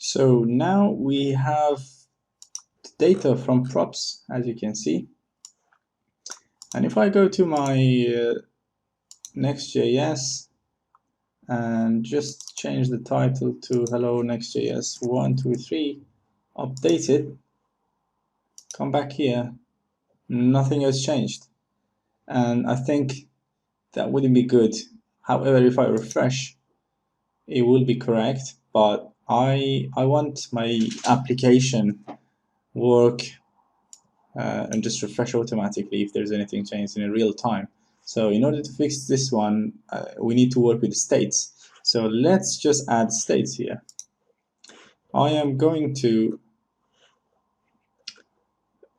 So now we have data from props, as you can see. And if I go to my Next.js and just change the title to Hello Next.js 123, update it, come back here, nothing has changed. And I think that wouldn't be good. However, if I refresh, it will be correct, but I want my application work and just refresh automatically if there's anything changed in real time. So in order to fix this one, we need to work with states. So let's just add states here. I am going to,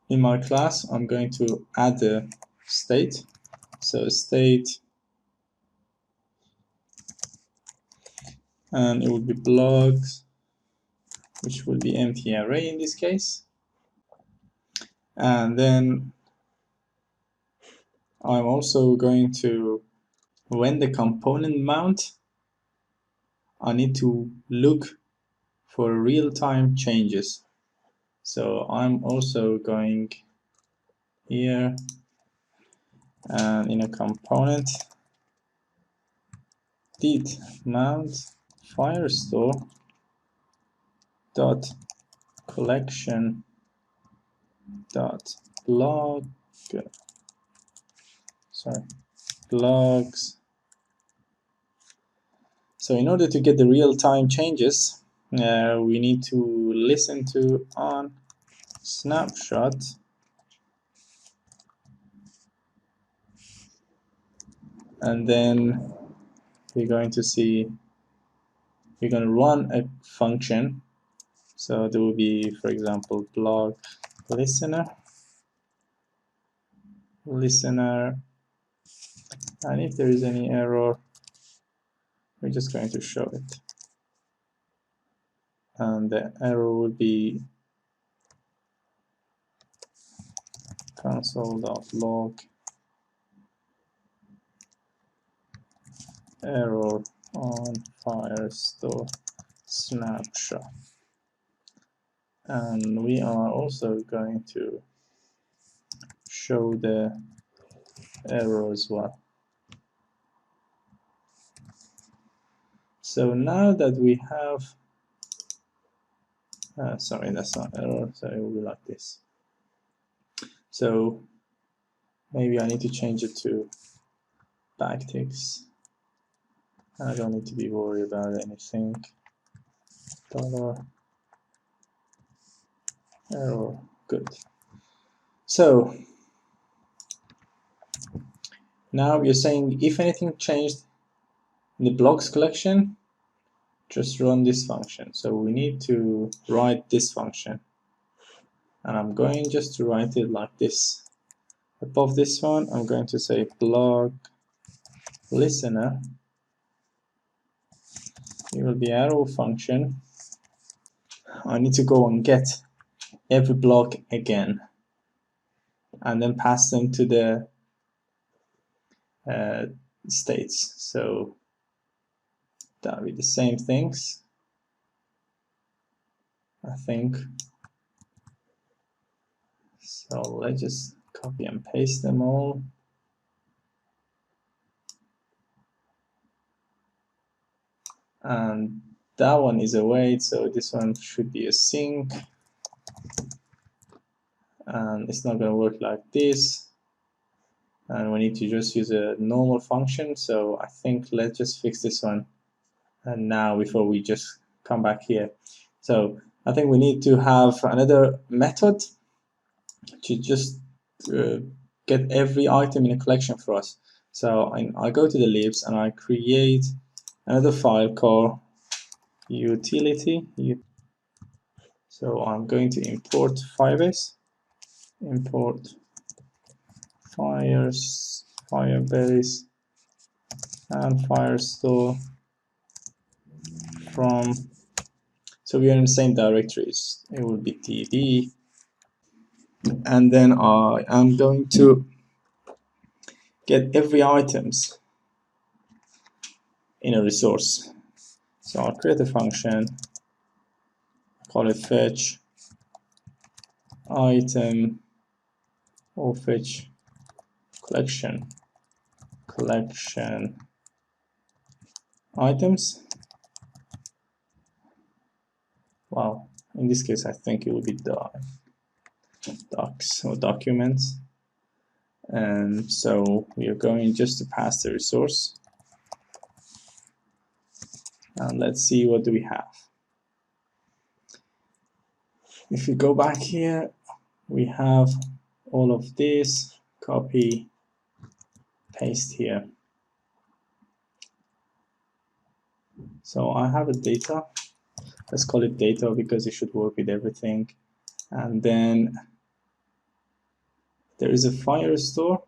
in my class, I'm going to add a state. So state, and it will be blogs, which will be empty array in this case. And then I'm also going to, when the component mount, I need to look for real-time changes. So I'm also going here and in a component did mount firestore dot collection dot blog blogs. So in order to get the real-time changes, we need to listen to on snapshot and then we're going to see, we're going to run a function. So there will be, for example, blog listener, and if there is any error, we're just going to show it. And the error will be console.log error on Firestore snapshot. And we are also going to show the error as well. So now that we have, sorry, that's not error, so it will be like this. So maybe I need to change it to backticks. I don't need to be worried about anything. $error, good. So now you're saying if anything changed in the blogs collection, just run this function. So we need to write this function. And I'm going just to write it like this. Above this one, I'm going to say blog listener. It will be arrow function. I need to go and get every block again and then pass them to the states. So that'll be the same things, I think. So let's just copy and paste them all. And that one is a wait, so this one should be a sync. And it's not going to work like this. And we need to just use a normal function. So I think let's just fix this one. And now before we just come back here. So I think we need to have another method to just get every item in a collection for us. So I go to the libs and I create another file called utility. So I'm going to import Firebase, import Firebase and Firestore from, so we are in the same directories. It will be db, and then I am going to get every items in a resource. So I'll create a function call it fetch item or fetch collection items. Wow, in this case I think it would be docs or documents. And so we are going just to pass the resource, and let's see what do we have. If we go back here, we have all of this, copy, paste here. So I have a data, let's call it data because it should work with everything. And then there is a Firestore,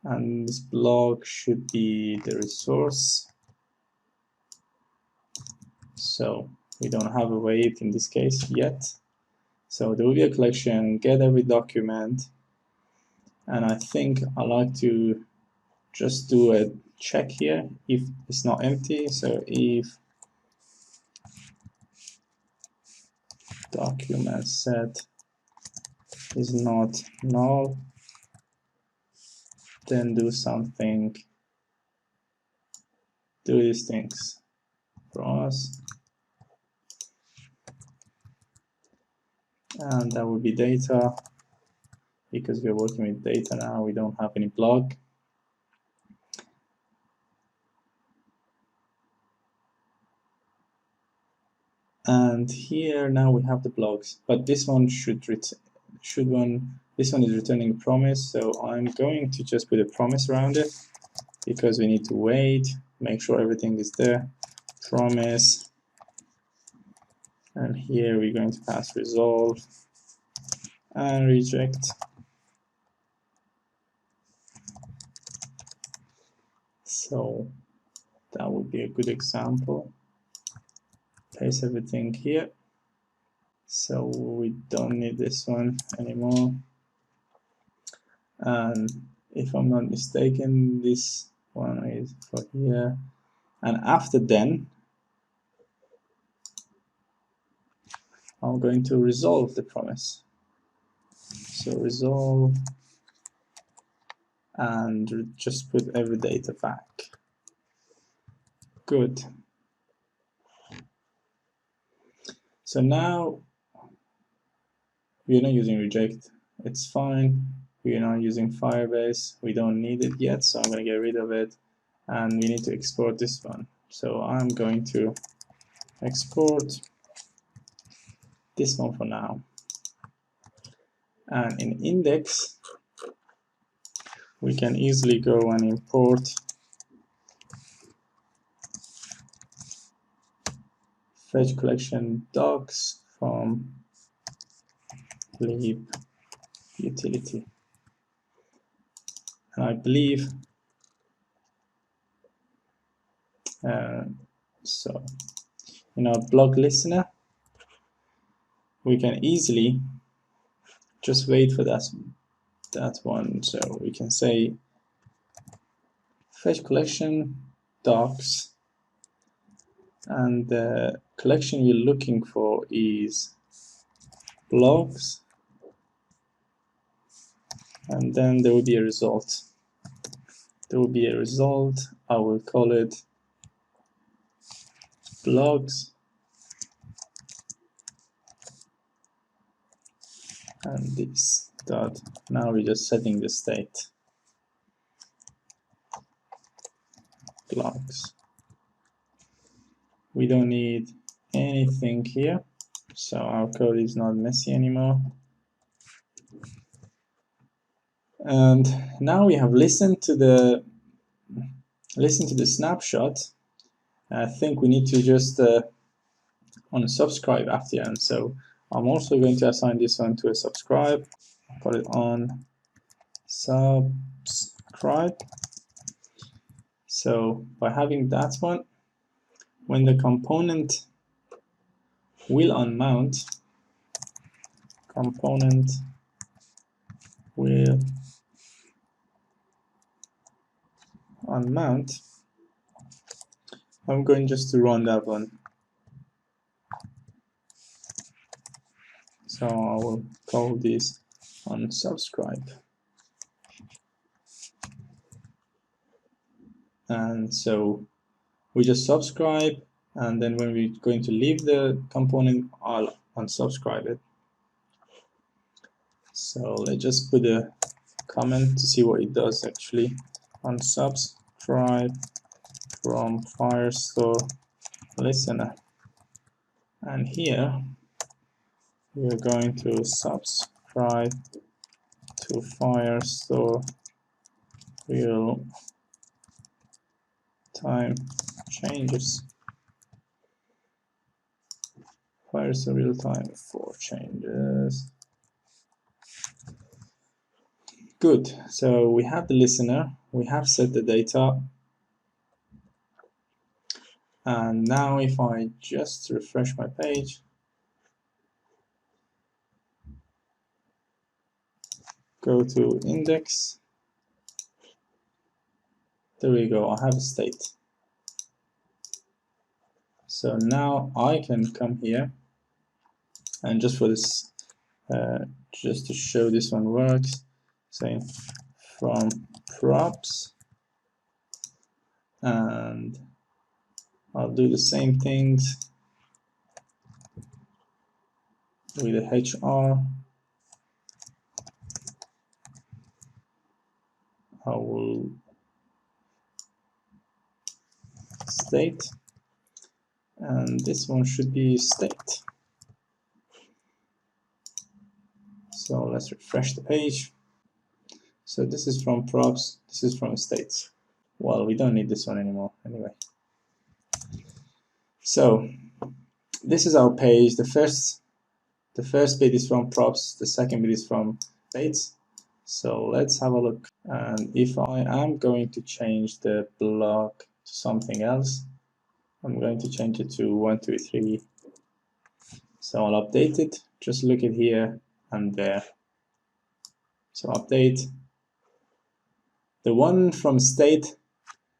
and this blog should be the resource. So we don't have a weight in this case yet. So there will be a collection, get every document, and I think I like to just do a check here if it's not empty. So if document set is not null, then do something, do these things for us, and that would be data, because we're working with data now, we don't have any blog. And here now we have the blogs, but this one this one is returning a promise, so I'm going to just put a promise around it because we need to wait, make sure everything is there, promise, and here we're going to pass resolve and reject. So that would be a good example. Paste everything here. So we don't need this one anymore. And if I'm not mistaken, this one is for here. And after then, I'm going to resolve the promise. So resolve and just put every data back. Good. So now we're not using reject. It's fine. We are not using Firebase. We don't need it yet, so I'm going to get rid of it. And we need to export this one. So I'm going to export this one for now. And in index, we can easily go and import fetch collection docs from lib utility. And I believe so in our blog listener, we can easily just wait for that one. So we can say fetch collection docs, and the collection we're looking for is blogs, and then there will be a result. There will be a result. I will call it blogs, and this dot. Now we're just setting the state. Blogs. We don't need anything here, so our code is not messy anymore. And now we have listened to the snapshot. I think we need to just unsubscribe after the end. So I'm also going to assign this one to a subscribe. Put it on subscribe. So by having that one, when the component will unmount, component will unmount, I'm going just to run that one. So I will call this unsubscribe. And so we just subscribe, and then when we're going to leave the component, I'll unsubscribe it. So let's just put a comment to see what it does actually. Unsubscribe from Firestore listener. And here we're going to subscribe to Firestore real time changes. Firestore real time for changes. Good. So we have the listener, we have set the data, and now if I just refresh my page, go to index, there we go, I have a state. So now I can come here, and just for this, just to show this one works, saying from props, and I'll do the same things with the HR. I will state, and this one should be state. So let's refresh the page. So this is from props, this is from states. Well, we don't need this one anymore anyway. So this is our page. The first bit is from props, the second bit is from states. So let's have a look. And if I am going to change the block to something else, I'm going to change it to 1, 2, 3. So I'll update it. Just look at here and there. So update. The one from state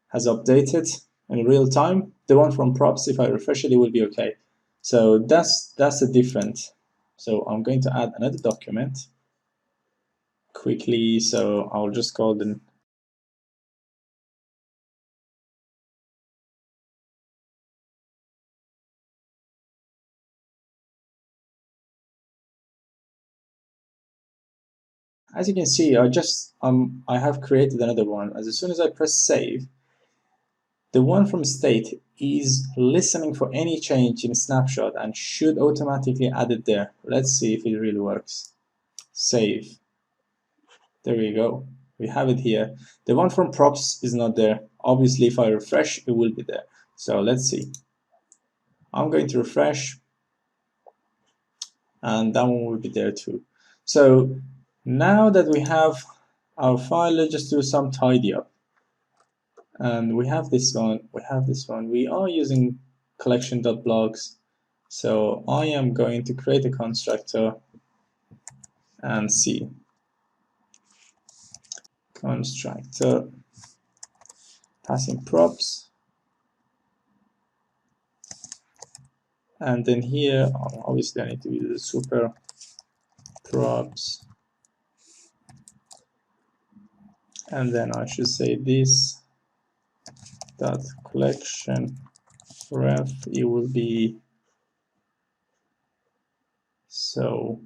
has updated in real time. The one from props, if I refresh it, it will be okay. So that's the difference. So I'm going to add another document quickly. So I'll just call them. As you can see, I have created another one. As soon as I press save, the one from state is listening for any change in snapshot and should automatically add it there. Let's see if it really works. Save. There we go. We have it here. The one from props is not there. Obviously, if I refresh, it will be there. So let's see. I'm going to refresh, and that one will be there too. So now that we have our file, let's just do some tidy up. And we have this one, we have this one. We are using collection.blocks. So I am going to create a constructor and see. Constructor passing props. And then here, obviously I need to use the super props. And then I should say this dot collection ref, it will be, so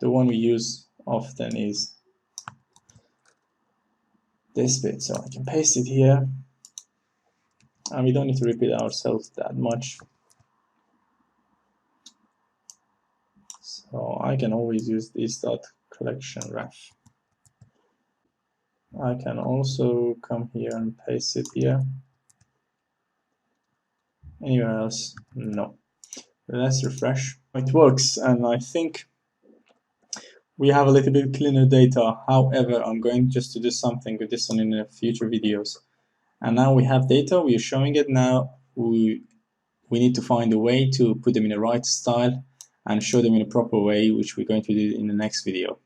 the one we use often is this bit. So I can paste it here, and we don't need to repeat ourselves that much. So I can always use this dot collection ref. I can also come here and paste it here. Anywhere else? No. Let's refresh. It works, and I think we have a little bit cleaner data. However, I'm going just to do something with this one in the future videos. And now we have data, we are showing it now. We need to find a way to put them in the right style and show them in a proper way, which we're going to do in the next video.